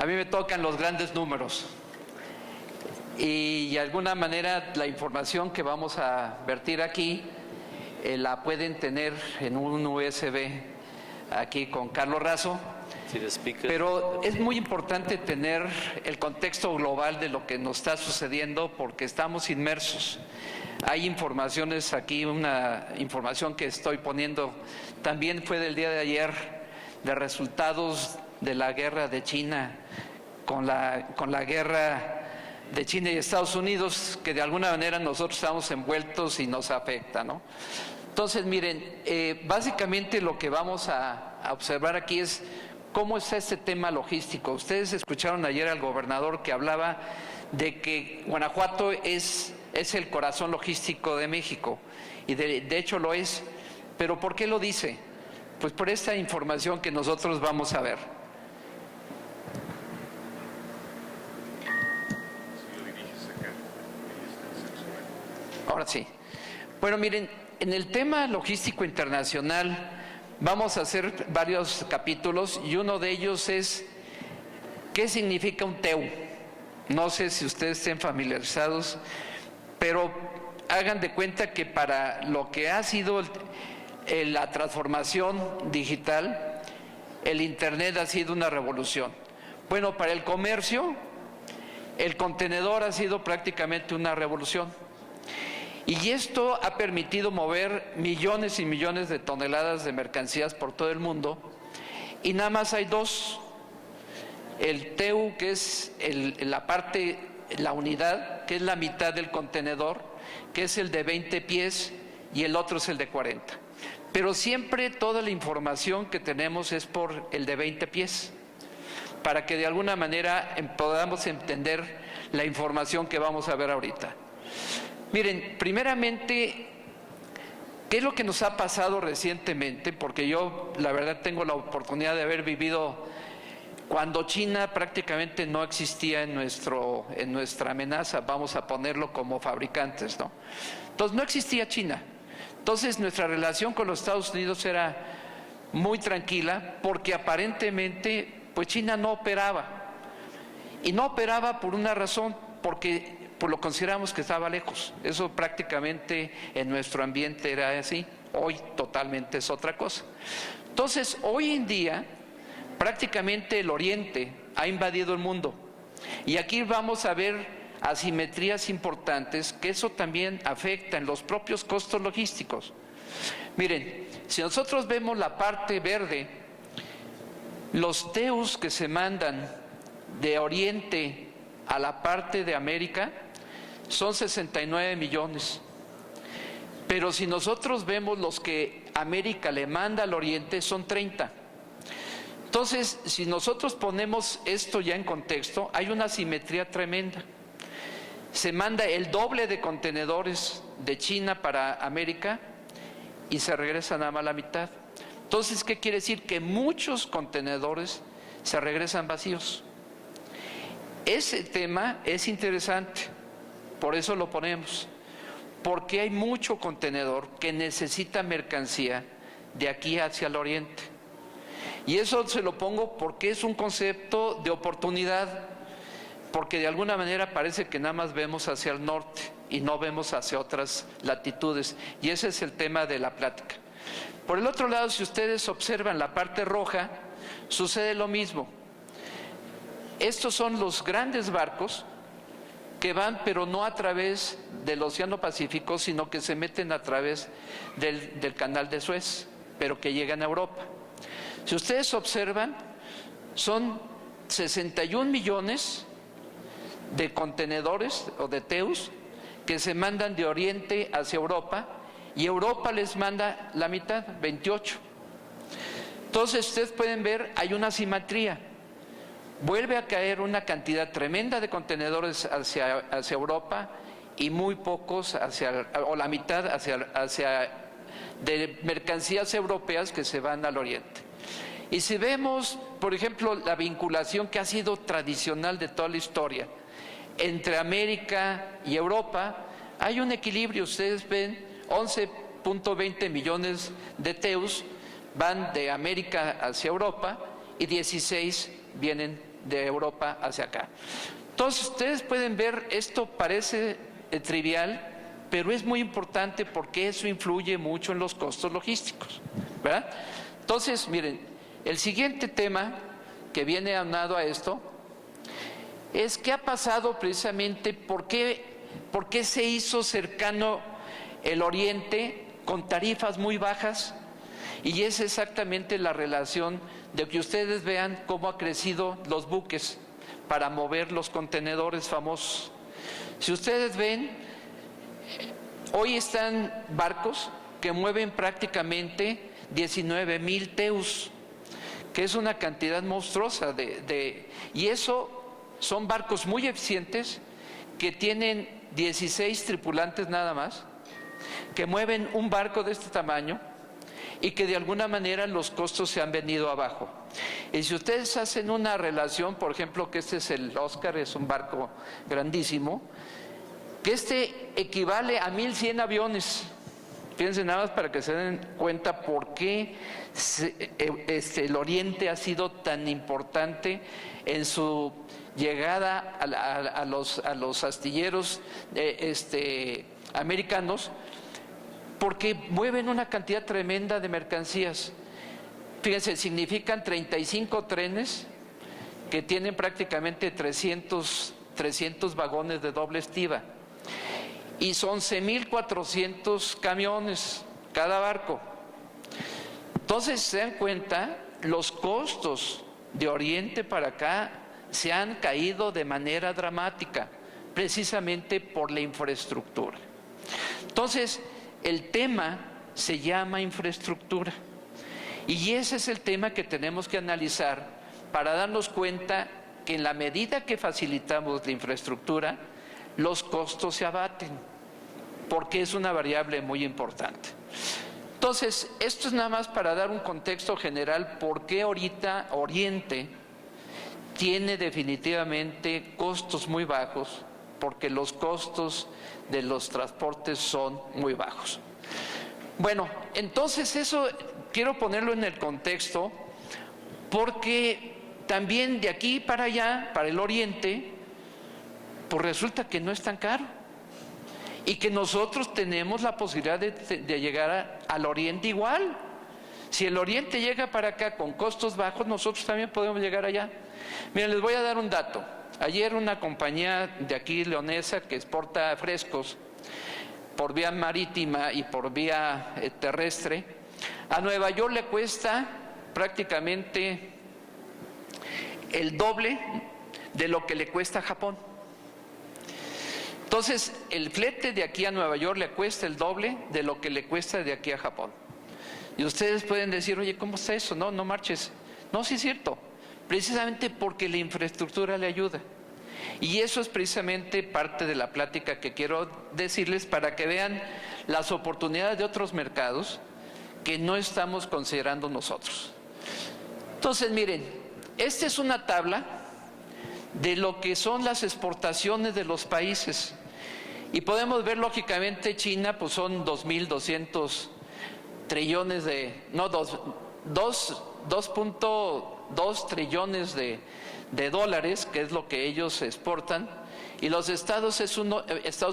A mí me tocan los grandes números y de alguna manera la información que vamos a vertir aquí la pueden tener en un USB aquí con Carlos Razo, pero es muy importante tener el contexto global de lo que nos está sucediendo porque estamos inmersos. Hay informaciones aquí, una información que estoy poniendo también fue del día de ayer, de resultados de la guerra de China con la guerra de China y Estados Unidos, que de alguna manera nosotros estamos envueltos y nos afecta, ¿no? Entonces, miren, básicamente lo que vamos a observar aquí es cómo está este tema logístico. Ustedes escucharon ayer al gobernador que hablaba de que Guanajuato es el corazón logístico de México, y de hecho lo es. ¿Pero por qué lo dice? Pues por esta información que nosotros vamos a ver. Ahora sí. Bueno, miren, en el tema logístico internacional vamos a hacer varios capítulos y uno de ellos es ¿qué significa un TEU? No sé si ustedes estén familiarizados, pero hagan de cuenta que para lo que ha sido la transformación digital, el Internet ha sido una revolución. Bueno, para el comercio, el contenedor ha sido prácticamente una revolución. Y esto ha permitido mover millones y millones de toneladas de mercancías por todo el mundo. Y nada más hay dos. El TEU, que es la unidad, que es la mitad del contenedor, que es el de 20 pies, y el otro es el de 40. Pero siempre toda la información que tenemos es por el de 20 pies, para que de alguna manera podamos entender la información que vamos a ver ahorita. Miren, primeramente, ¿qué es lo que nos ha pasado recientemente? Porque yo, la verdad, tengo la oportunidad de haber vivido cuando China prácticamente no existía en nuestra amenaza, vamos a ponerlo como fabricantes, ¿no? Entonces, no existía China. Entonces, nuestra relación con los Estados Unidos era muy tranquila porque aparentemente, pues China no operaba. Y no operaba por una razón, porque pues lo consideramos que estaba lejos. Eso prácticamente en nuestro ambiente era así. Hoy totalmente es otra cosa. Entonces, hoy en día, prácticamente el Oriente ha invadido el mundo. Y aquí vamos a ver asimetrías importantes, que eso también afecta en los propios costos logísticos. Miren, si nosotros vemos la parte verde, los TEUs que se mandan de Oriente a la parte de América son 69 millones. Pero si nosotros vemos los que América le manda al Oriente, son 30. Entonces, si nosotros ponemos esto ya en contexto, hay una asimetría tremenda. Se manda el doble de contenedores de China para América y se regresa nada más la mitad. Entonces, ¿qué quiere decir? Que muchos contenedores se regresan vacíos. Ese tema es interesante, por eso lo ponemos, porque hay mucho contenedor que necesita mercancía de aquí hacia el oriente. Y eso se lo pongo porque es un concepto de oportunidad, porque de alguna manera parece que nada más vemos hacia el norte y no vemos hacia otras latitudes, y ese es el tema de la plática. Por el otro lado, si ustedes observan la parte roja, sucede lo mismo. Estos son los grandes barcos que van, pero no a través del Océano Pacífico, sino que se meten a través del Canal de Suez, pero que llegan a Europa. Si ustedes observan, son 61 millones de contenedores o de TEUs que se mandan de Oriente hacia Europa, y Europa les manda la mitad, 28. Entonces, ustedes pueden ver, hay una asimetría. Vuelve a caer una cantidad tremenda de contenedores hacia Europa y muy pocos o la mitad de mercancías europeas que se van al oriente. Y si vemos, por ejemplo, la vinculación que ha sido tradicional de toda la historia entre América y Europa, hay un equilibrio. Ustedes ven 11.20 millones de TEUs van de América hacia Europa y 16 vienen de Europa hacia acá. Entonces, ustedes pueden ver, esto parece trivial, pero es muy importante porque eso influye mucho en los costos logísticos, ¿verdad? Entonces, miren, el siguiente tema que viene aunado a esto es qué ha pasado precisamente, por qué se hizo cercano el Oriente con tarifas muy bajas, y es exactamente la relación de que ustedes vean cómo ha crecido los buques para mover los contenedores famosos. Si ustedes ven, hoy están barcos que mueven prácticamente 19,000 TEUs, que es una cantidad monstruosa y eso son barcos muy eficientes que tienen 16 tripulantes nada más, que mueven un barco de este tamaño y que de alguna manera los costos se han venido abajo. Y si ustedes hacen una relación, por ejemplo, que este es el Oscar, es un barco grandísimo, que este equivale a 1,100 aviones. Fíjense nada más para que se den cuenta por qué el Oriente ha sido tan importante en su llegada a los astilleros americanos, porque mueven una cantidad tremenda de mercancías. Fíjense, significan 35 trenes que tienen prácticamente 300 vagones de doble estiba y 11,400 camiones cada barco. Entonces, se dan cuenta, los costos de Oriente para acá se han caído de manera dramática, precisamente por la infraestructura. Entonces, el tema se llama infraestructura, y ese es el tema que tenemos que analizar para darnos cuenta que en la medida que facilitamos la infraestructura, los costos se abaten, porque es una variable muy importante. Entonces, esto es nada más para dar un contexto general por qué ahorita Oriente tiene definitivamente costos muy bajos, porque los costos de los transportes son muy bajos. Bueno, entonces eso quiero ponerlo en el contexto, porque también de aquí para allá, para el Oriente, pues resulta que no es tan caro y que nosotros tenemos la posibilidad de llegar al Oriente igual. Si el Oriente llega para acá con costos bajos, nosotros también podemos llegar allá. Miren, les voy a dar un dato. Ayer una compañía de aquí, leonesa, que exporta frescos por vía marítima y por vía terrestre, a Nueva York le cuesta prácticamente el doble de lo que le cuesta a Japón. Entonces, el flete de aquí a Nueva York le cuesta el doble de lo que le cuesta de aquí a Japón. Y ustedes pueden decir, oye, ¿cómo está eso? No marches. No, sí es cierto. Precisamente porque la infraestructura le ayuda. Y eso es precisamente parte de la plática que quiero decirles para que vean las oportunidades de otros mercados que no estamos considerando nosotros. Entonces, miren, esta es una tabla de lo que son las exportaciones de los países. Y podemos ver, lógicamente, China, pues son 2.200 trillones $2.2 trillones de dólares, que es lo que ellos exportan, y los Estados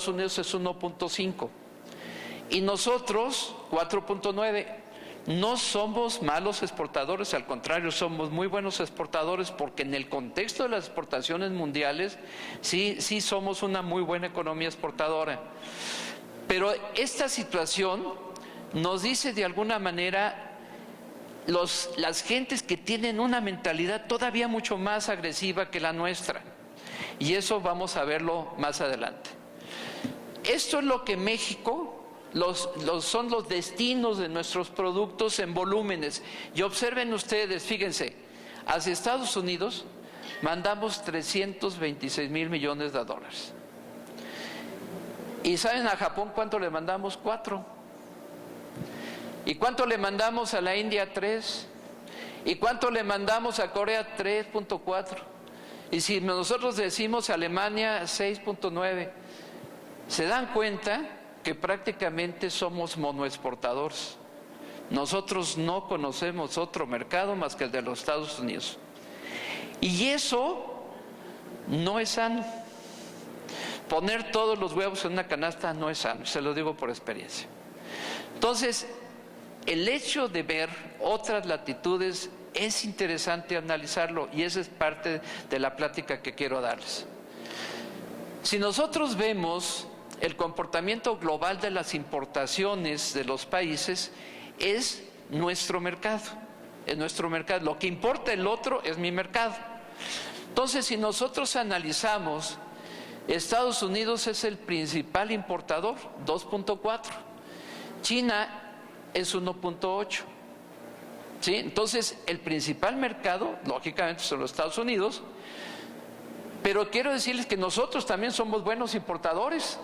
Unidos es 1.5 y nosotros 4.9. No somos malos exportadores, al contrario, somos muy buenos exportadores, porque en el contexto de las exportaciones mundiales sí somos una muy buena economía exportadora. Pero esta situación nos dice de alguna manera las gentes que tienen una mentalidad todavía mucho más agresiva que la nuestra, y eso vamos a verlo más adelante. Esto es lo que México, son los destinos de nuestros productos en volúmenes. Y observen ustedes, fíjense, hacia Estados Unidos mandamos 326,000 millones de dólares. ¿Y saben a Japón cuánto le mandamos? 4. ¿Y cuánto le mandamos a la India? 3. ¿Y cuánto le mandamos a Corea? 3.4. Y si nosotros decimos a Alemania, 6.9. ¿Se dan cuenta que prácticamente somos monoexportadores? Nosotros no conocemos otro mercado más que el de los Estados Unidos. Y eso no es sano. Poner todos los huevos en una canasta no es sano, se lo digo por experiencia. Entonces, el hecho de ver otras latitudes es interesante analizarlo, y esa es parte de la plática que quiero darles. Si nosotros vemos el comportamiento global de las importaciones de los países, es nuestro mercado, es nuestro mercado. Lo que importa el otro es mi mercado. Entonces, si nosotros analizamos, Estados Unidos es el principal importador, 2.4. China es 1.8. ¿Sí? Entonces, el principal mercado, lógicamente, son los Estados Unidos, pero quiero decirles que nosotros también somos buenos importadores.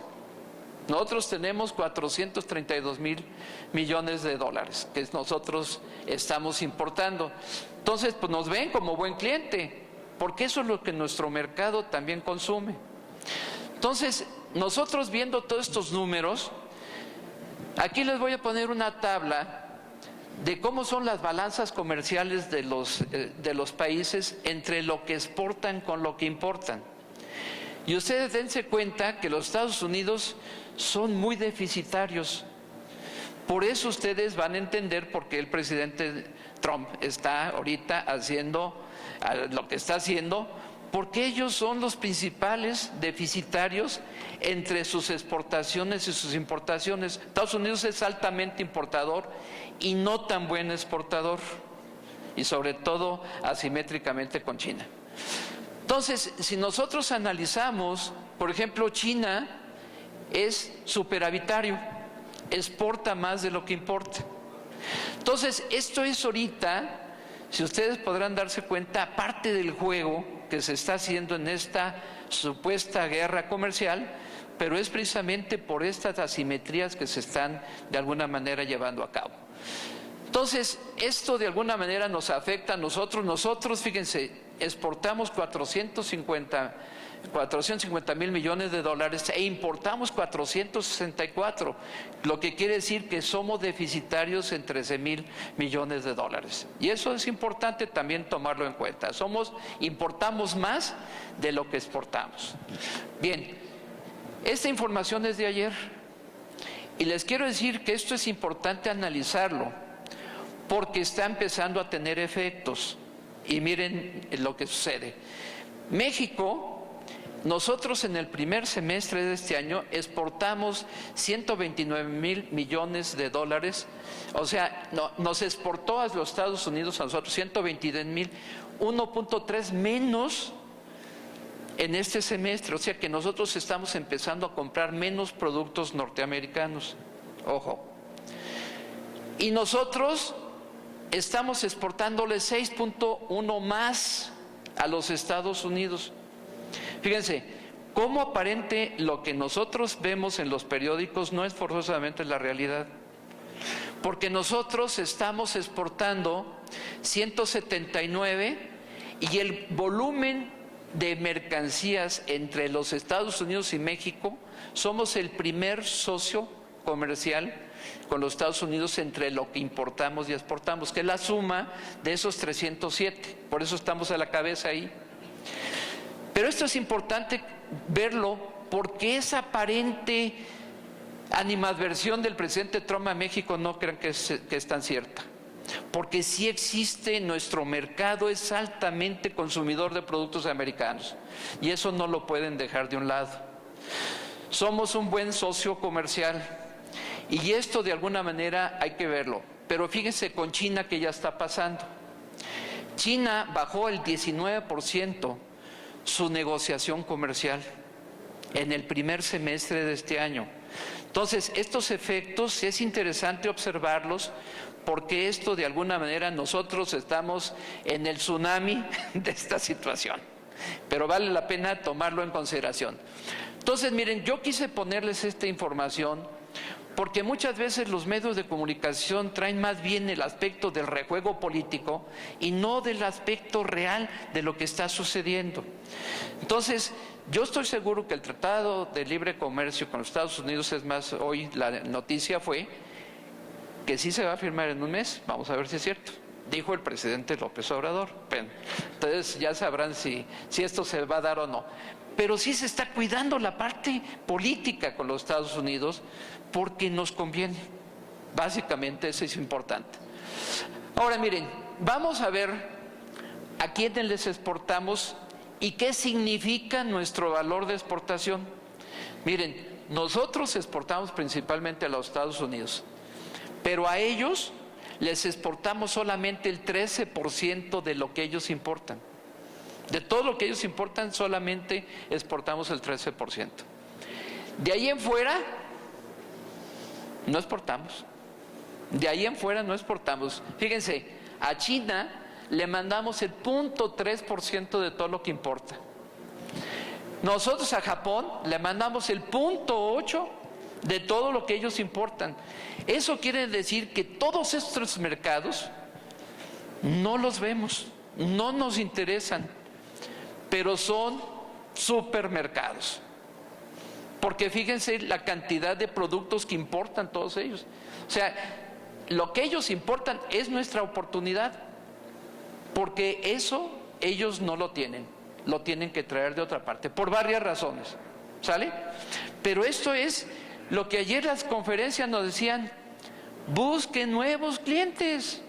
Nosotros tenemos 432 mil millones de dólares que nosotros estamos importando. Entonces, pues nos ven como buen cliente, porque eso es lo que nuestro mercado también consume. Entonces, nosotros viendo todos estos números, aquí les voy a poner una tabla de cómo son las balanzas comerciales de los países entre lo que exportan con lo que importan. Y ustedes dense cuenta que los Estados Unidos son muy deficitarios. Por eso ustedes van a entender por qué el presidente Trump está ahorita haciendo lo que está haciendo, porque ellos son los principales deficitarios entre sus exportaciones y sus importaciones. Estados Unidos es altamente importador y no tan buen exportador, y sobre todo asimétricamente con China. Entonces, si nosotros analizamos, por ejemplo, China es superavitario, exporta más de lo que importa. Entonces, esto es ahorita, si ustedes podrán darse cuenta, parte del juego que se está haciendo en esta supuesta guerra comercial, pero es precisamente por estas asimetrías que se están de alguna manera llevando a cabo. Entonces, esto de alguna manera nos afecta a nosotros. Nosotros, fíjense, exportamos 450 mil millones de dólares e importamos 464, lo que quiere decir que somos deficitarios en 13 mil millones de dólares. Y eso es importante también tomarlo en cuenta. Importamos más de lo que exportamos. Bien, esta información es de ayer y les quiero decir que esto es importante analizarlo porque está empezando a tener efectos. Y miren lo que sucede. México, nosotros en el primer semestre de este año exportamos 129 mil millones de dólares, o sea, nos exportó a los Estados Unidos a nosotros 122 mil, 1.3 menos en este semestre, o sea que nosotros estamos empezando a comprar menos productos norteamericanos, ojo. Y nosotros estamos exportándole 6.1 más a los Estados Unidos. Fíjense, cómo aparente lo que nosotros vemos en los periódicos no es forzosamente la realidad. Porque nosotros estamos exportando 179 y el volumen de mercancías entre los Estados Unidos y México, somos el primer socio comercial con los Estados Unidos entre lo que importamos y exportamos, que es la suma de esos 307, por eso estamos a la cabeza ahí. Pero esto es importante verlo porque esa aparente animadversión del presidente Trump a México no crean que es tan cierta, porque sí existe, nuestro mercado es altamente consumidor de productos americanos y eso no lo pueden dejar de un lado. Somos un buen socio comercial. Y esto de alguna manera hay que verlo. Pero fíjense con China que ya está pasando. China bajó el 19% su negociación comercial en el primer semestre de este año. Entonces, estos efectos es interesante observarlos porque esto de alguna manera nosotros estamos en el tsunami de esta situación. Pero vale la pena tomarlo en consideración. Entonces, miren, yo quise ponerles esta información porque muchas veces los medios de comunicación traen más bien el aspecto del rejuego político y no del aspecto real de lo que está sucediendo. Entonces, yo estoy seguro que el Tratado de Libre Comercio con los Estados Unidos, es más, hoy la noticia fue que sí se va a firmar en un mes, vamos a ver si es cierto. dijo el presidente López Obrador. Bueno, entonces ya sabrán si esto se va a dar o no. Pero sí se está cuidando la parte política con los Estados Unidos porque nos conviene. Básicamente eso es importante. Ahora miren, vamos a ver a quiénes les exportamos y qué significa nuestro valor de exportación. Miren, nosotros exportamos principalmente a los Estados Unidos, pero a ellos les exportamos solamente el 13% de lo que ellos importan. De todo lo que ellos importan, solamente exportamos el 13%. De ahí en fuera, no exportamos. De ahí en fuera no exportamos. Fíjense, a China le mandamos el 0.3% de todo lo que importa. Nosotros a Japón le mandamos el 0.8% de todo lo que ellos importan. Eso quiere decir que todos estos mercados no los vemos, no nos interesan, pero son supermercados. Porque fíjense la cantidad de productos que importan todos ellos. O sea, lo que ellos importan es nuestra oportunidad, porque eso ellos no lo tienen que traer de otra parte, por varias razones, ¿sale? Pero esto es lo que ayer las conferencias nos decían: busquen nuevos clientes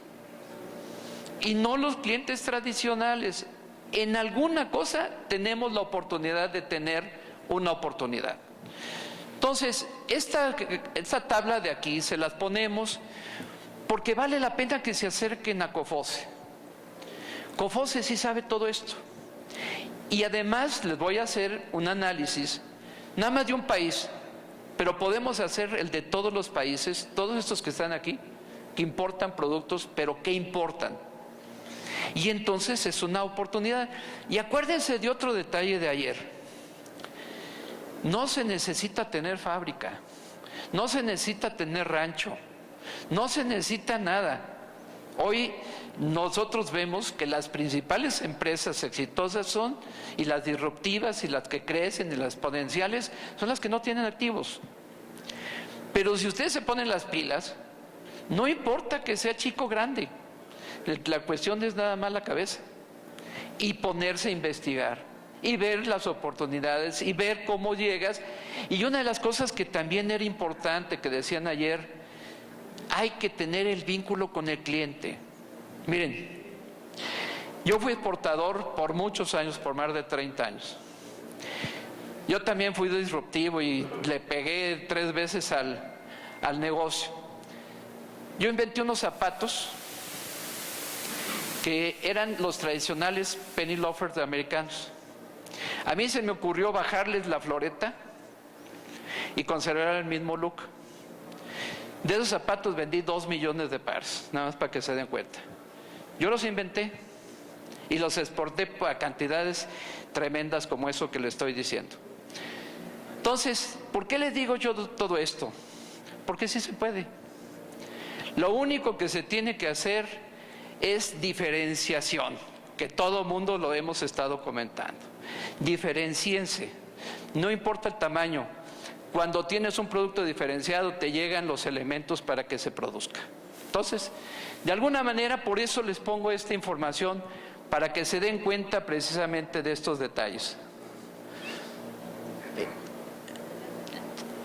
y no los clientes tradicionales. En alguna cosa tenemos la oportunidad de tener una oportunidad. Entonces, esta tabla de aquí se las ponemos porque vale la pena que se acerquen a COFOCE. COFOCE sí sabe todo esto. Y además les voy a hacer un análisis, nada más de un país, pero podemos hacer el de todos los países, todos estos que están aquí, que importan productos, pero ¿qué importan? Y entonces es una oportunidad. Y acuérdense de otro detalle de ayer: no se necesita tener fábrica, no se necesita tener rancho, no se necesita nada. Hoy nosotros vemos que las principales empresas exitosas son, y las disruptivas, y las que crecen, y las exponenciales, son las que no tienen activos. Pero si ustedes se ponen las pilas, no importa que sea chico o grande, la cuestión es nada más la cabeza y ponerse a investigar y ver las oportunidades y ver cómo llegas. Y una de las cosas que también era importante, que decían ayer: hay que tener el vínculo con el cliente. Miren, yo fui exportador por muchos años, por más de 30 años. Yo también fui disruptivo y le pegué 3 veces al negocio. Yo inventé unos zapatos que eran los tradicionales penny loafers de americanos. A mí se me ocurrió bajarles la floreta y conservar el mismo look. De esos zapatos vendí 2 millones de pares, nada más para que se den cuenta. Yo los inventé y los exporté a cantidades tremendas como eso que le estoy diciendo. Entonces, ¿por qué les digo yo todo esto? Porque sí se puede. Lo único que se tiene que hacer es diferenciación, que todo mundo lo hemos estado comentando. Diferenciense, no importa el tamaño. Cuando tienes un producto diferenciado, te llegan los elementos para que se produzca. Entonces, de alguna manera, por eso les pongo esta información, para que se den cuenta precisamente de estos detalles.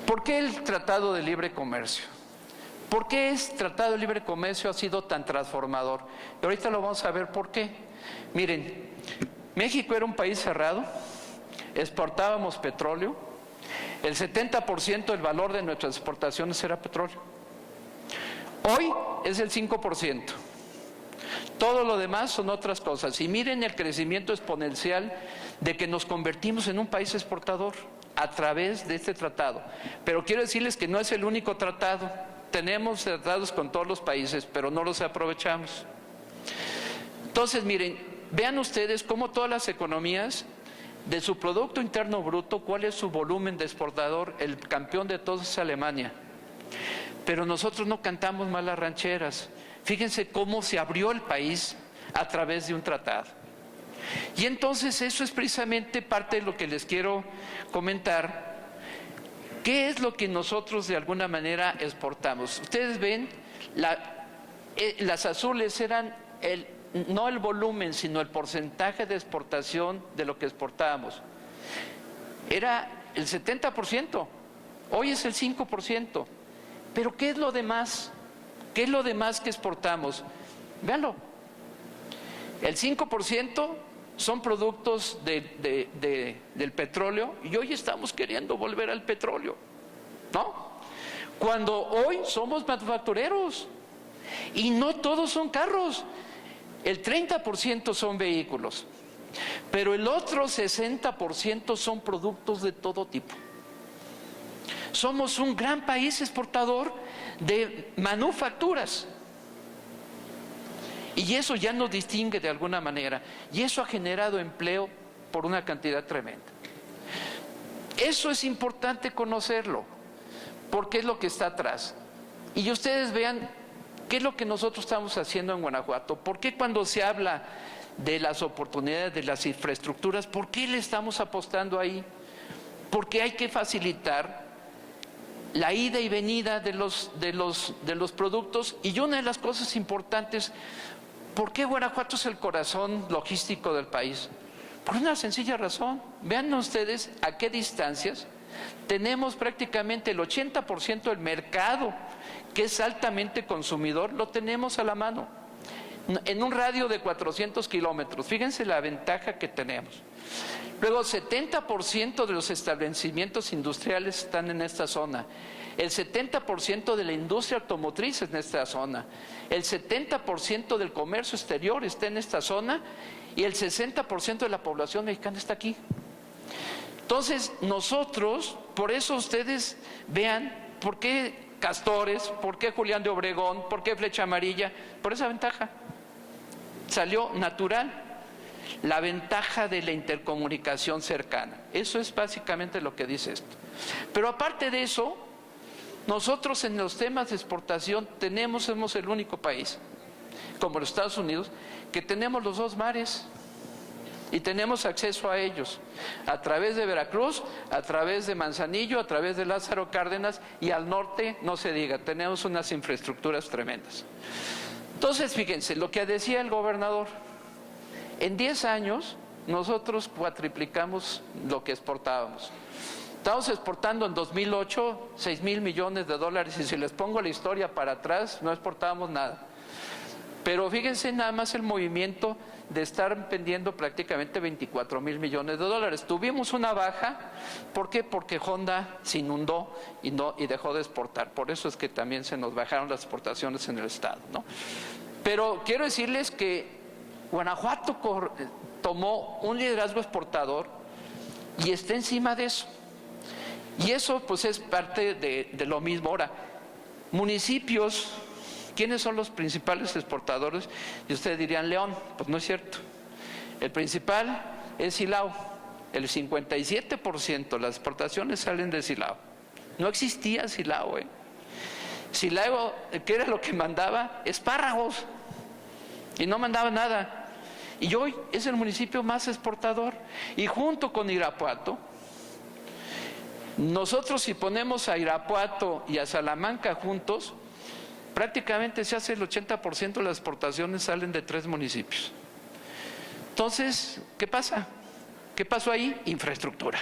¿Por qué el Tratado de Libre Comercio? ¿Por qué el Tratado de Libre Comercio ha sido tan transformador? Y ahorita lo vamos a ver por qué. Miren, México era un país cerrado, exportábamos petróleo, el 70% del valor de nuestras exportaciones era petróleo. Hoy es el 5%. Todo lo demás son otras cosas. Y miren el crecimiento exponencial de que nos convertimos en un país exportador a través de este tratado. Pero quiero decirles que no es el único tratado. Tenemos tratados con todos los países, pero no los aprovechamos. Entonces, miren, vean ustedes cómo todas las economías, de su Producto Interno Bruto, cuál es su volumen de exportador. El campeón de todos es Alemania. Pero nosotros no cantamos mal las rancheras. Fíjense cómo se abrió el país a través de un tratado. Y entonces eso es precisamente parte de lo que les quiero comentar. ¿Qué es lo que nosotros de alguna manera exportamos? Ustedes ven, las azules eran no el volumen, sino el porcentaje de exportación de lo que exportábamos. Era el 70%, hoy es el 5%. Pero ¿qué es lo demás? ¿Qué es lo demás que exportamos? Véanlo. El 5% son productos del petróleo y hoy estamos queriendo volver al petróleo, ¿no? Cuando hoy somos manufactureros y no todos son carros. El 30% son vehículos, pero el otro 60% son productos de todo tipo. Somos un gran país exportador de manufacturas. Y eso ya nos distingue de alguna manera. Y eso ha generado empleo por una cantidad tremenda. Eso es importante conocerlo, porque es lo que está atrás. Y ustedes vean qué es lo que nosotros estamos haciendo en Guanajuato. ¿Por qué cuando se habla de las oportunidades, de las infraestructuras, por qué le estamos apostando ahí? Porque hay que facilitar la ida y venida de los productos. Y una de las cosas importantes, ¿por qué Guanajuato es el corazón logístico del país? Por una sencilla razón. Vean ustedes a qué distancias tenemos prácticamente el 80% del mercado, que es altamente consumidor, lo tenemos a la mano, en un radio de 400 kilómetros. Fíjense la ventaja que tenemos. Luego, 70% de los establecimientos industriales están en esta zona. El 70% de la industria automotriz en esta zona. El 70% del comercio exterior está en esta zona y el 60% de la población mexicana está aquí. Entonces, nosotros, por eso ustedes vean por qué Castores, por qué Julián de Obregón, por qué Flecha Amarilla, por esa ventaja. Salió natural. La ventaja de la intercomunicación cercana. Eso es básicamente lo que dice esto. Pero aparte de eso, nosotros en los temas de exportación somos el único país, como los Estados Unidos, que tenemos los dos mares y tenemos acceso a ellos, a través de Veracruz, a través de Manzanillo, a través de Lázaro Cárdenas, y al norte, no se diga, tenemos unas infraestructuras tremendas. Entonces, fíjense, lo que decía el gobernador, en 10 años nosotros cuatriplicamos lo que exportábamos. Estamos exportando en 2008 $6,000 millones, y si les pongo la historia para atrás, no exportábamos nada. Pero fíjense nada más el movimiento de estar vendiendo prácticamente $24,000 millones. Tuvimos una baja, ¿por qué? Porque Honda se inundó y dejó de exportar. Por eso es que también se nos bajaron las exportaciones en el estado, ¿no? Pero quiero decirles que Guanajuato tomó un liderazgo exportador y está encima de eso. Y eso pues es parte de lo mismo. Ahora, municipios, ¿quiénes son los principales exportadores? Y ustedes dirían León, pues no es cierto. El principal es Silao. El 57% de las exportaciones salen de Silao. No existía Silao, Silao, ¿qué era lo que mandaba? Espárragos. Y no mandaba nada. Y hoy es el municipio más exportador. Y junto con Irapuato, nosotros si ponemos a Irapuato y a Salamanca juntos, prácticamente se hace el 80% de las exportaciones salen de 3 municipios. Entonces, ¿qué pasa? ¿Qué pasó ahí? Infraestructura.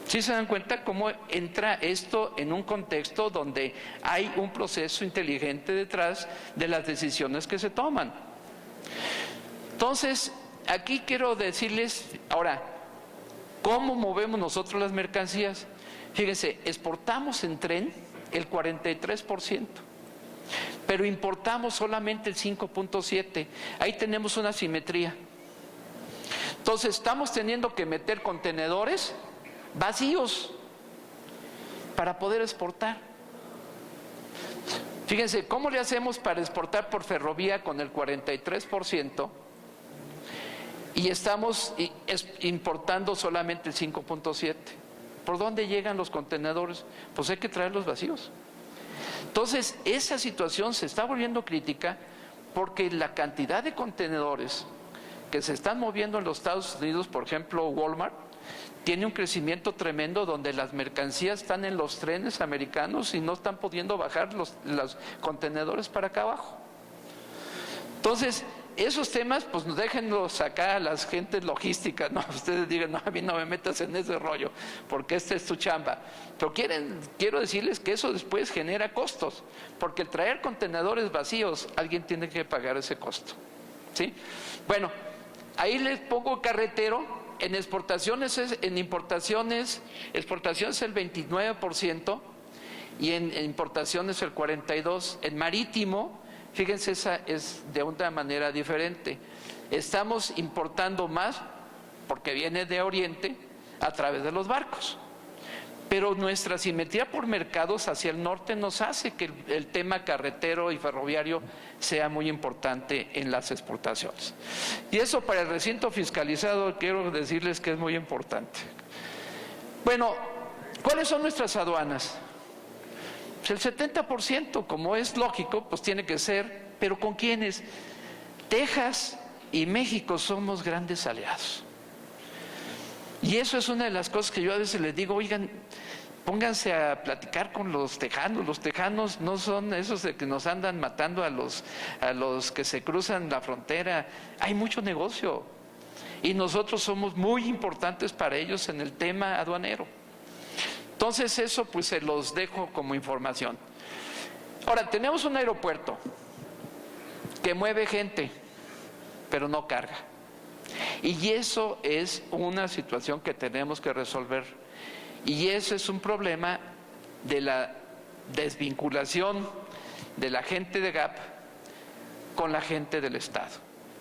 ¿Sí se dan cuenta cómo entra esto en un contexto donde hay un proceso inteligente detrás de las decisiones que se toman? Entonces, aquí quiero decirles, ahora, ¿cómo movemos nosotros las mercancías? Fíjense, exportamos en tren el 43%, pero importamos solamente el 5.7%. Ahí tenemos una asimetría. Entonces, estamos teniendo que meter contenedores vacíos para poder exportar. Fíjense, ¿cómo le hacemos para exportar por ferrovía con el 43% y estamos importando solamente el 5.7%? ¿Por dónde llegan los contenedores? Pues hay que traerlos vacíos. Entonces, esa situación se está volviendo crítica porque la cantidad de contenedores que se están moviendo en los Estados Unidos, por ejemplo, Walmart, tiene un crecimiento tremendo donde las mercancías están en los trenes americanos y no están pudiendo bajar los contenedores para acá abajo. Entonces, esos temas, pues déjenlos acá a las gentes logísticas, ¿no? Ustedes digan, no, a mí no me metas en ese rollo, porque esta es tu chamba. Pero quiero decirles que eso después genera costos, porque el traer contenedores vacíos, alguien tiene que pagar ese costo, ¿sí? Bueno, ahí les pongo carretero. En exportaciones, en importaciones, exportaciones el 29% y en importaciones el 42%. En marítimo, fíjense, esa es de una manera diferente. Estamos importando más porque viene de Oriente a través de los barcos. Pero nuestra simetría por mercados hacia el norte nos hace que el tema carretero y ferroviario sea muy importante en las exportaciones. Y eso para el recinto fiscalizado quiero decirles que es muy importante. Bueno, ¿cuáles son nuestras aduanas? Pues el 70%, como es lógico, pues tiene que ser, pero ¿con quiénes? Texas y México somos grandes aliados. Y eso es una de las cosas que yo a veces les digo, oigan, pónganse a platicar con los tejanos. Los tejanos no son esos de que nos andan matando a los que se cruzan la frontera. Hay mucho negocio y nosotros somos muy importantes para ellos en el tema aduanero. Entonces eso pues se los dejo como información. Ahora, tenemos un aeropuerto que mueve gente, pero no carga. Y eso es una situación que tenemos que resolver. Y eso es un problema de la desvinculación de la gente de GAP con la gente del Estado.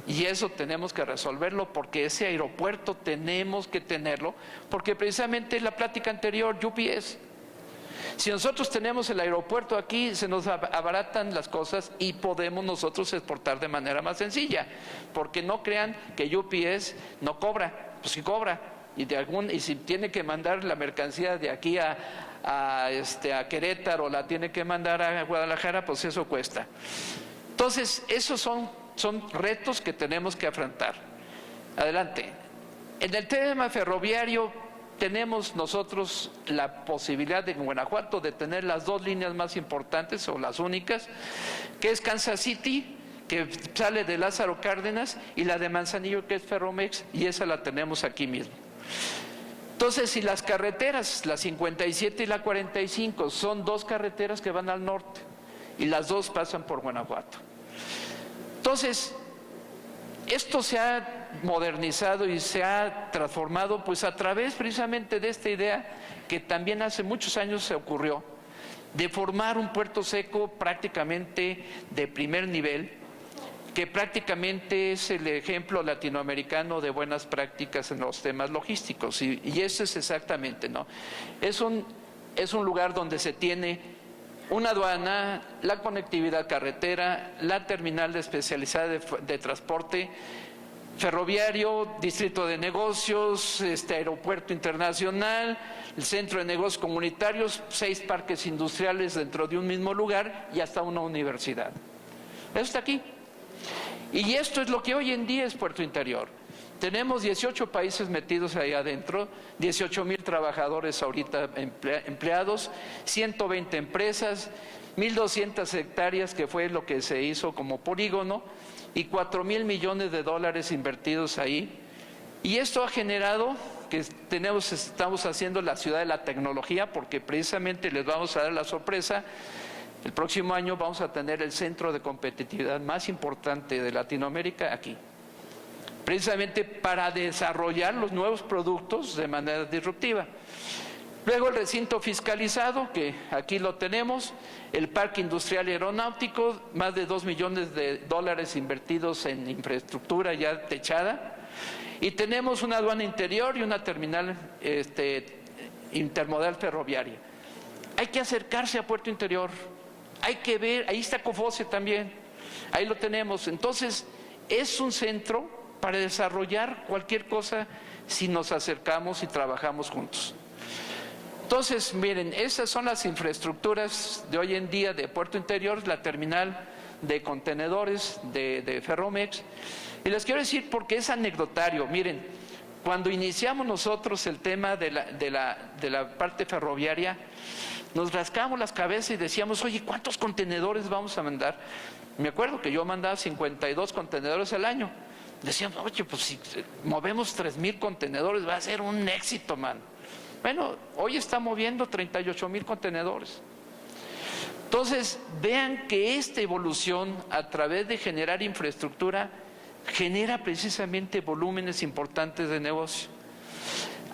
Y eso tenemos que resolverlo porque ese aeropuerto tenemos que tenerlo, porque precisamente la plática anterior, UPS, si nosotros tenemos el aeropuerto aquí, se nos abaratan las cosas y podemos nosotros exportar de manera más sencilla, porque no crean que UPS no cobra, pues sí cobra, y si tiene que mandar la mercancía de aquí a Querétaro, la tiene que mandar a Guadalajara, pues eso cuesta. Entonces, esos son retos que tenemos que afrontar. Adelante. En el tema ferroviario, tenemos nosotros la posibilidad en Guanajuato de tener las dos líneas más importantes o las únicas, que es Kansas City, que sale de Lázaro Cárdenas, y la de Manzanillo, que es Ferromex, y esa la tenemos aquí mismo. Entonces, si las carreteras, la 57 y la 45, son dos carreteras que van al norte, y las dos pasan por Guanajuato. Entonces, esto se ha modernizado y se ha transformado pues a través precisamente de esta idea que también hace muchos años se ocurrió, de formar un puerto seco prácticamente de primer nivel, que prácticamente es el ejemplo latinoamericano de buenas prácticas en los temas logísticos, y eso es exactamente, ¿no? Es un lugar donde se tiene una aduana, la conectividad carretera, la terminal especializada de transporte, ferroviario, distrito de negocios, aeropuerto internacional, el centro de negocios comunitarios, 6 parques industriales dentro de un mismo lugar y hasta una universidad. Eso está aquí. Y esto es lo que hoy en día es Puerto Interior. Tenemos 18 países metidos ahí adentro, 18,000 trabajadores ahorita empleados, 120 empresas, 1,200 hectáreas que fue lo que se hizo como polígono y 4,000 millones de dólares invertidos ahí. Y esto ha generado que estamos haciendo la ciudad de la tecnología, porque precisamente les vamos a dar la sorpresa. El próximo año vamos a tener el centro de competitividad más importante de Latinoamérica aquí, precisamente para desarrollar los nuevos productos de manera disruptiva. Luego el recinto fiscalizado, que aquí lo tenemos, el parque industrial aeronáutico, más de 2 millones de dólares invertidos en infraestructura ya techada, y tenemos una aduana interior y una terminal intermodal ferroviaria. Hay que acercarse a Puerto Interior, hay que ver, ahí está COFOCE también, ahí lo tenemos. Entonces, es un centro para desarrollar cualquier cosa si nos acercamos y trabajamos juntos. Entonces, miren, esas son las infraestructuras de hoy en día de Puerto Interior, la terminal de contenedores de Ferromex. Y les quiero decir porque es anecdotario. Miren, Cuando iniciamos nosotros el tema de la parte ferroviaria, nos rascamos las cabezas y decíamos, oye, ¿cuántos contenedores vamos a mandar? Me acuerdo que yo mandaba 52 contenedores al año. Decíamos, oye, pues si movemos 3,000 contenedores va a ser un éxito, man. Bueno, hoy está moviendo 38,000 contenedores. Entonces, vean que esta evolución a través de generar infraestructura genera precisamente volúmenes importantes de negocio.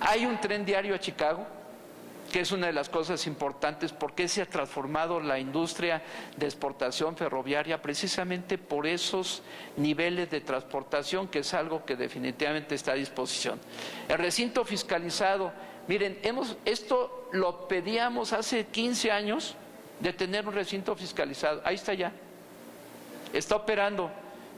Hay un tren diario a Chicago, que es una de las cosas importantes, porque se ha transformado la industria de exportación ferroviaria precisamente por esos niveles de transportación, que es algo que definitivamente está a disposición. El recinto fiscalizado, miren, esto lo pedíamos hace 15 años, de tener un recinto fiscalizado. Ahí está ya, está operando,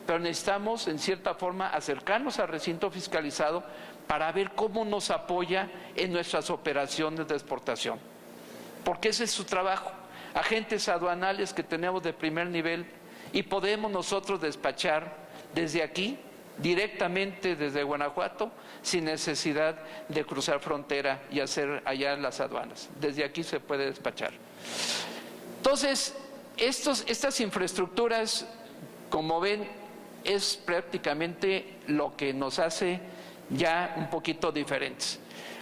pero necesitamos en cierta forma acercarnos al recinto fiscalizado para ver cómo nos apoya en nuestras operaciones de exportación, porque ese es su trabajo. Agentes aduanales que tenemos de primer nivel, y podemos nosotros despachar desde aquí, directamente desde Guanajuato, sin necesidad de cruzar frontera y hacer allá las aduanas. Desde aquí se puede despachar. Entonces, estas infraestructuras, como ven, es prácticamente lo que nos hace ya un poquito diferentes.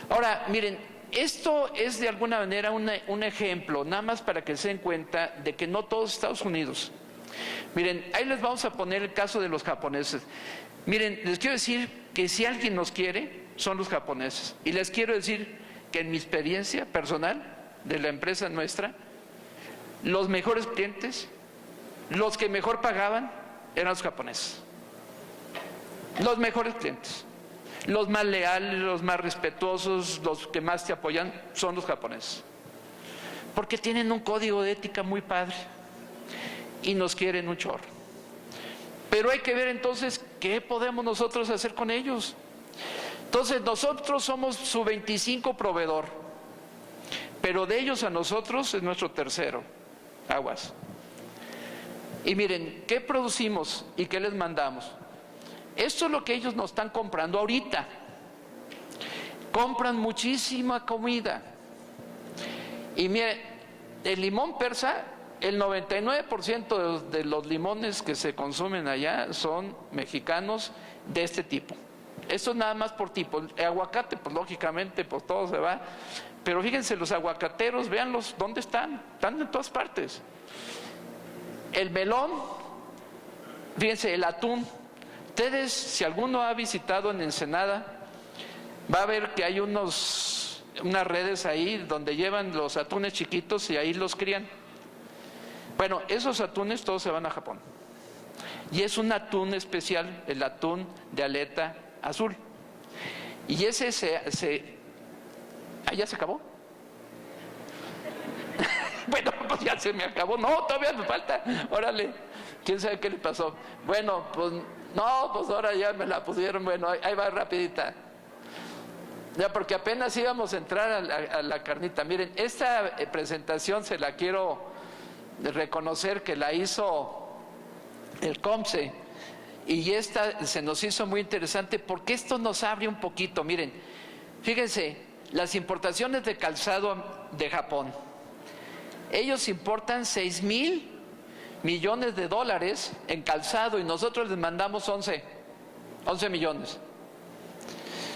Ahora, miren, esto es de alguna manera un ejemplo, nada más para que se den cuenta de que no todos Estados Unidos. Miren, ahí les vamos a poner el caso de los japoneses. Miren, les quiero decir que si alguien nos quiere, son los japoneses. Y les quiero decir que en mi experiencia personal de la empresa nuestra, los mejores clientes, los que mejor pagaban, eran los japoneses. Los mejores clientes, los más leales, los más respetuosos, los que más te apoyan, son los japoneses. Porque tienen un código de ética muy padre y nos quieren un chorro. Pero hay que ver entonces qué podemos nosotros hacer con ellos. Entonces nosotros somos su 25 proveedor, pero de ellos a nosotros es nuestro tercero. Aguas. Y miren, ¿qué producimos y qué les mandamos? Esto es lo que ellos nos están comprando ahorita. Compran muchísima comida. Y miren, el limón persa, el 99% de los limones que se consumen allá son mexicanos de este tipo. Esto es nada más por tipo. El aguacate, pues lógicamente, pues todo se va. Pero fíjense, los aguacateros, véanlos, ¿dónde están? Están en todas partes. El melón, fíjense, el atún. Ustedes, si alguno ha visitado en Ensenada, va a ver que hay unas redes ahí donde llevan los atunes chiquitos y ahí los crían. Bueno, esos atunes todos se van a Japón. Y es un atún especial, el atún de aleta azul. Y ese ¿ah, ya se acabó? Bueno, pues ya se me acabó. No, todavía me falta. Órale, quién sabe qué le pasó. Bueno, pues no, pues ahora ya me la pusieron. Bueno, ahí va rapidita. Ya, porque apenas íbamos a entrar a la carnita. Miren, esta presentación se la quiero reconocer que la hizo el COMSE. Y esta se nos hizo muy interesante porque esto nos abre un poquito. Miren, fíjense, las importaciones de calzado de Japón. Ellos importan 6,000 millones de dólares en calzado y nosotros les mandamos 11 millones.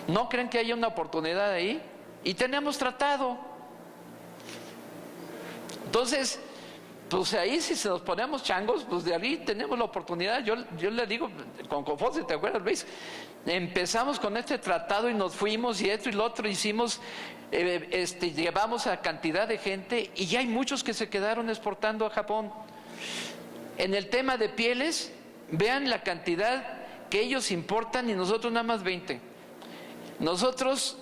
¿No creen que haya una oportunidad ahí? Y tenemos tratado. Entonces, pues ahí si nos ponemos changos, pues de ahí tenemos la oportunidad. Yo le digo, con Confonse, ¿te acuerdas, Luis? Empezamos con este tratado y nos fuimos y esto y lo otro hicimos, llevamos a cantidad de gente y ya hay muchos que se quedaron exportando a Japón. En el tema de pieles, vean la cantidad que ellos importan y nosotros nada más 20. Nosotros,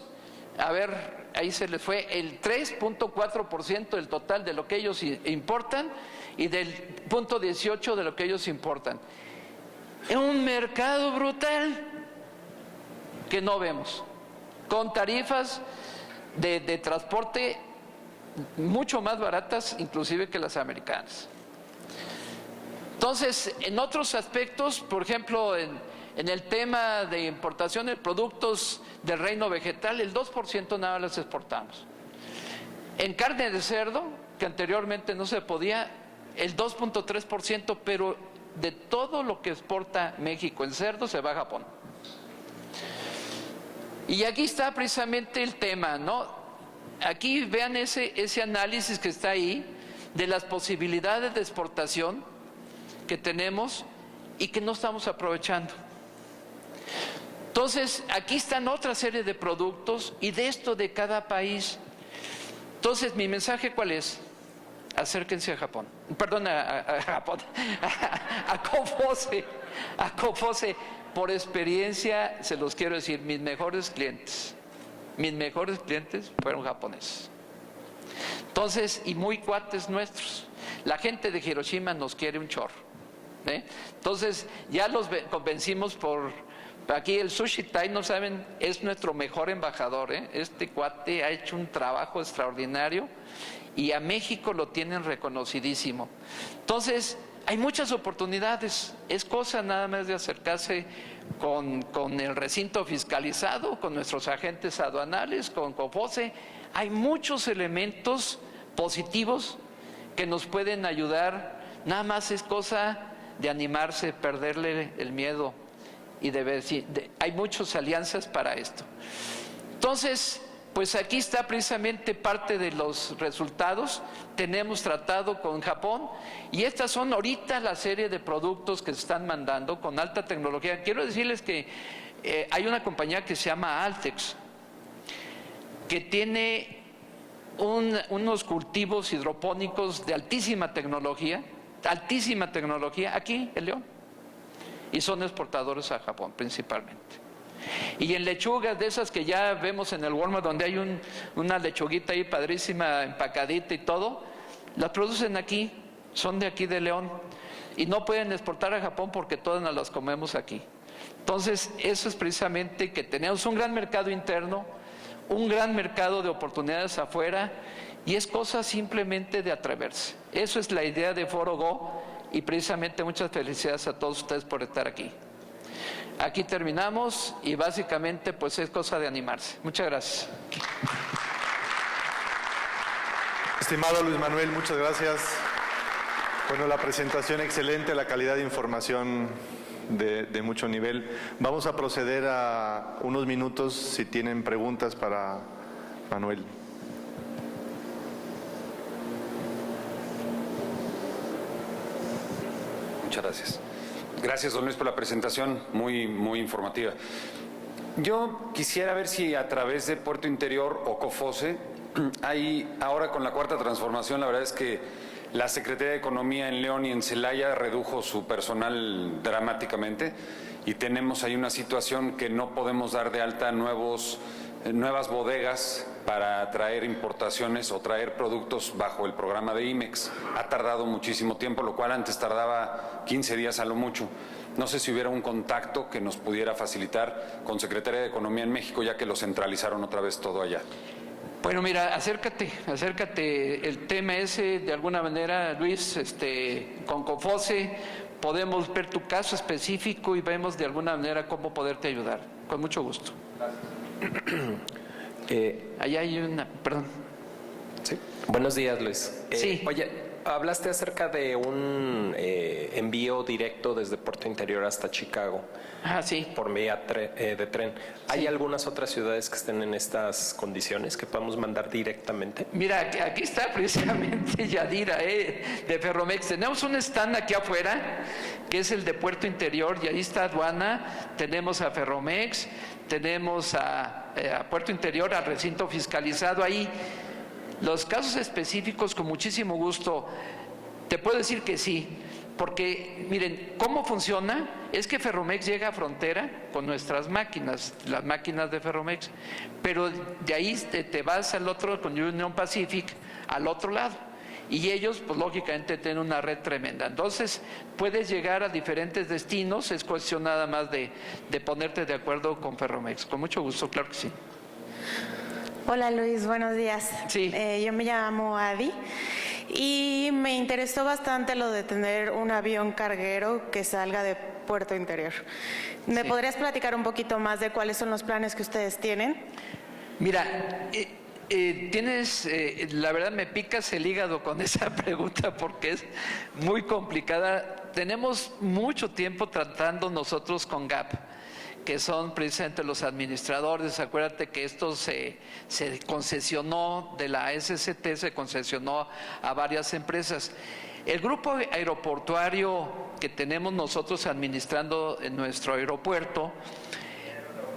a ver, ahí se les fue el 3.4% del total de lo que ellos importan y del 0.18% de lo que ellos importan. Es un mercado brutal que no vemos, con tarifas de transporte mucho más baratas inclusive que las americanas. Entonces, en otros aspectos, por ejemplo, En el tema de importación de productos del reino vegetal, el 2% nada más exportamos. En carne de cerdo, que anteriormente no se podía, el 2.3%, pero de todo lo que exporta México en cerdo se va a Japón. Y aquí está precisamente el tema, ¿no? Aquí vean ese análisis que está ahí de las posibilidades de exportación que tenemos y que no estamos aprovechando. Entonces, aquí están otra serie de productos y de esto de cada país. Entonces, mi mensaje, ¿cuál es? Acérquense a Japón, perdón, a Japón, a COFOCE, a COFOCE. Por experiencia, se los quiero decir, mis mejores clientes fueron japoneses. Entonces, y muy cuates nuestros. La gente de Hiroshima nos quiere un chorro, ¿eh? Entonces, ya los convencimos por... Aquí el Sushi Tai, no saben, es nuestro mejor embajador, ¿eh? Este cuate ha hecho un trabajo extraordinario y a México lo tienen reconocidísimo. Entonces, hay muchas oportunidades, es cosa nada más de acercarse con el recinto fiscalizado, con nuestros agentes aduanales, con COFOCE. Hay muchos elementos positivos que nos pueden ayudar, nada más es cosa de animarse, perderle el miedo y de ver si hay muchas alianzas para esto. Entonces, pues aquí está precisamente parte de los resultados. Tenemos tratado con Japón y estas son ahorita la serie de productos que se están mandando con alta tecnología. Quiero decirles que hay una compañía que se llama Altex, que tiene unos cultivos hidropónicos de altísima tecnología aquí en León, y son exportadores a Japón principalmente. Y en lechugas de esas que ya vemos en el Walmart, donde hay una lechuguita ahí padrísima, empacadita y todo, las producen aquí, son de aquí de León, y no pueden exportar a Japón porque todas nos las comemos aquí. Entonces, eso es precisamente que tenemos un gran mercado interno, un gran mercado de oportunidades afuera, y es cosa simplemente de atreverse. Eso es la idea de Foro Go, y precisamente muchas felicidades a todos ustedes por estar aquí. Aquí terminamos y básicamente pues es cosa de animarse. Muchas gracias. Estimado Luis Manuel, muchas gracias. Bueno, la presentación excelente, la calidad de información de mucho nivel. Vamos a proceder a unos minutos si tienen preguntas para Manuel. Muchas gracias. Gracias, don Luis, por la presentación, muy informativa. Yo quisiera ver si a través de Puerto Interior o COFOCE, ahora con la cuarta transformación, la verdad es que la Secretaría de Economía en León y en Celaya redujo su personal dramáticamente y tenemos ahí una situación que no podemos dar de alta nuevas bodegas para traer importaciones o traer productos bajo el programa de IMEX. Ha tardado muchísimo tiempo, lo cual antes tardaba 15 días a lo mucho. No sé si hubiera un contacto que nos pudiera facilitar con Secretaría de Economía en México, ya que lo centralizaron otra vez todo allá. Bueno, mira, acércate. El tema ese, de alguna manera, Luis, con COFOCE podemos ver tu caso específico y vemos de alguna manera cómo poderte ayudar. Con mucho gusto. Gracias. Allá hay una, perdón. Sí. Buenos días, Luis. Sí. Oye, hablaste acerca de un envío directo desde Puerto Interior hasta Chicago. Sí. Por vía de tren. ¿Hay Sí. algunas otras ciudades que estén en estas condiciones que podamos mandar directamente? Mira, aquí está precisamente Yadira, de Ferromex. Tenemos un stand aquí afuera, que es el de Puerto Interior, y ahí está aduana. Tenemos a Ferromex, tenemos a Puerto Interior, al recinto fiscalizado ahí. Los casos específicos, con muchísimo gusto, te puedo decir que sí, porque miren, ¿cómo funciona? Es que Ferromex llega a frontera con nuestras máquinas, las máquinas de Ferromex, pero de ahí te vas al otro, con Union Pacific, al otro lado. Y ellos, pues lógicamente, tienen una red tremenda. Entonces, puedes llegar a diferentes destinos, es cuestión nada más de ponerte de acuerdo con Ferromex. Con mucho gusto, claro que sí. Hola Luis, buenos días. Sí. Yo me llamo Adi y me interesó bastante lo de tener un avión carguero que salga de Puerto Interior. ¿Me Sí. podrías platicar un poquito más de cuáles son los planes que ustedes tienen? Mira, la verdad me picas el hígado con esa pregunta porque es muy complicada. Tenemos mucho tiempo tratando nosotros con GAP, que son precisamente los administradores. Acuérdate que esto se concesionó de la SCT, se concesionó a varias empresas. El grupo aeroportuario que tenemos nosotros administrando en nuestro aeropuerto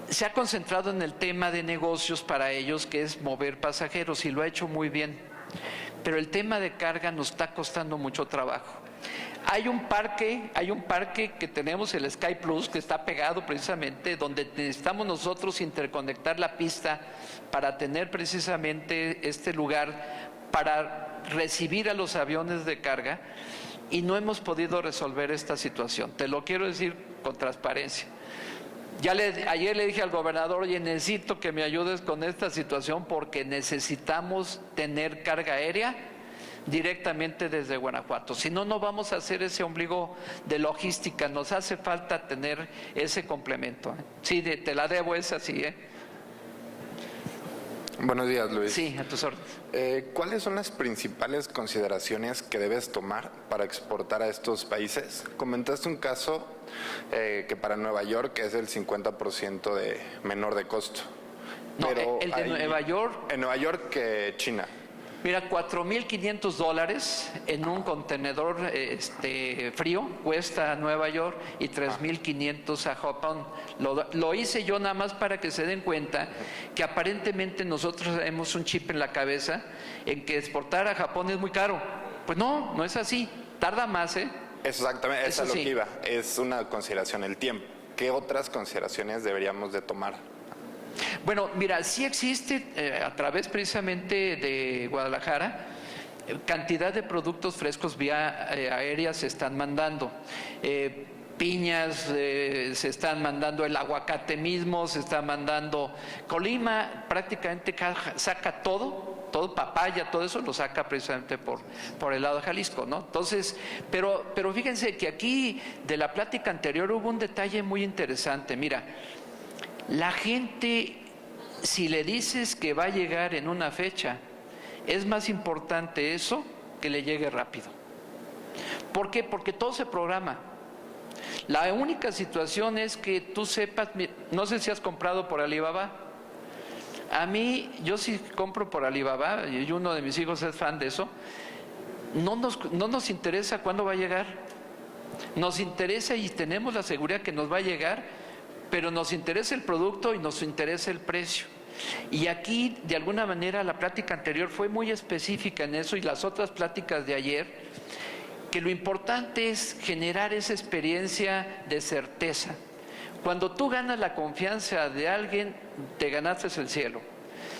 se ha concentrado en el tema de negocios para ellos, que es mover pasajeros, y lo ha hecho muy bien. Pero el tema de carga nos está costando mucho trabajo. Hay un parque que tenemos, el Sky Plus, que está pegado precisamente, donde necesitamos nosotros interconectar la pista para tener precisamente este lugar para recibir a los aviones de carga, y no hemos podido resolver esta situación. Te lo quiero decir con transparencia. Ayer le dije al gobernador, oye, necesito que me ayudes con esta situación porque necesitamos tener carga aérea directamente desde Guanajuato. Si no, no vamos a hacer ese ombligo de logística. Nos hace falta tener ese complemento. Sí, te la debo, es así, ¿eh? Buenos días, Luis. Sí, a tus órdenes. ¿Cuáles son las principales consideraciones que debes tomar para exportar a estos países? Comentaste un caso que para Nueva York es el 50% de menor de costo. No, Pero el de Nueva York. En Nueva York que China. Mira, $4,500 en un contenedor frío cuesta Nueva York y $3,500 a Japón. Lo hice yo nada más para que se den cuenta que aparentemente nosotros tenemos un chip en la cabeza en que exportar a Japón es muy caro. Pues no es así. Tarda más, ¿eh? Exactamente, Eso esa es lo sí. que iba. Es una consideración el tiempo. ¿Qué otras consideraciones deberíamos de tomar? Bueno, mira, sí existe a través precisamente de Guadalajara cantidad de productos frescos vía aérea se están mandando. Piñas se están mandando, el aguacate mismo se está mandando. Colima prácticamente saca todo, papaya, todo eso lo saca precisamente por el lado de Jalisco, ¿no? Entonces, pero fíjense que aquí de la plática anterior hubo un detalle muy interesante. Mira, la gente, si le dices que va a llegar en una fecha, es más importante eso que le llegue rápido. ¿Por qué? Porque todo se programa. La única situación es que tú sepas, no sé si has comprado por Alibaba. A mí, yo sí compro por Alibaba, y uno de mis hijos es fan de eso. No nos interesa cuándo va a llegar. Nos interesa y tenemos la seguridad que nos va a llegar, pero nos interesa el producto y nos interesa el precio. Y aquí, de alguna manera, la plática anterior fue muy específica en eso, y las otras pláticas de ayer, que lo importante es generar esa experiencia de certeza. Cuando tú ganas la confianza de alguien, te ganaste el cielo.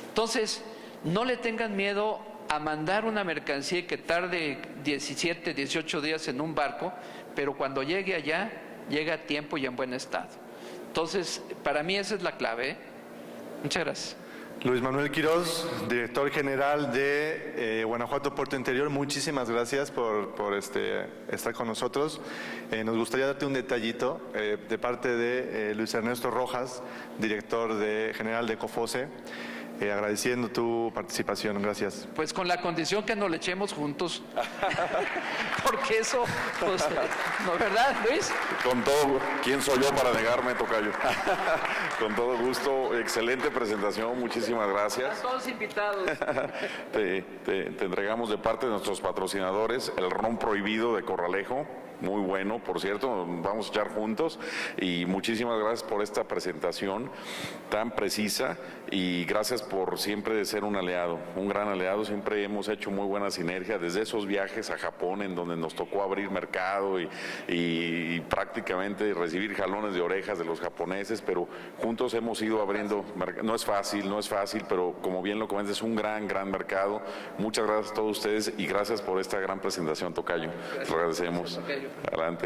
Entonces, no le tengan miedo a mandar una mercancía que tarde 17, 18 días en un barco, pero cuando llegue allá, llega a tiempo y en buen estado. Entonces, para mí esa es la clave, ¿eh? Muchas gracias. Luis Manuel Quirós, director general de Guanajuato Puerto Interior, muchísimas gracias por estar con nosotros. Nos gustaría darte un detallito de parte de Luis Ernesto Rojas, director general de COFOSE, agradeciendo tu participación. Gracias. Pues con la condición que nos le echemos juntos. Porque eso, pues, ¿no, verdad, Luis? Con todo, ¿quién soy yo para negarme, tocayo? Con todo gusto, excelente presentación, muchísimas gracias. Están todos invitados. Te entregamos de parte de nuestros patrocinadores el ron prohibido de Corralejo, muy bueno, por cierto, vamos a echar juntos, y muchísimas gracias por esta presentación tan precisa, y gracias por siempre ser un aliado, un gran aliado. Siempre hemos hecho muy buena sinergia desde esos viajes a Japón en donde nos tocó abrir mercado y prácticamente recibir jalones de orejas de los japoneses, pero juntos hemos ido abriendo mercado. No es fácil, pero como bien lo comentas, es un gran mercado. Muchas gracias a todos ustedes y gracias por esta gran presentación, tocayo. Les agradecemos. Adelante.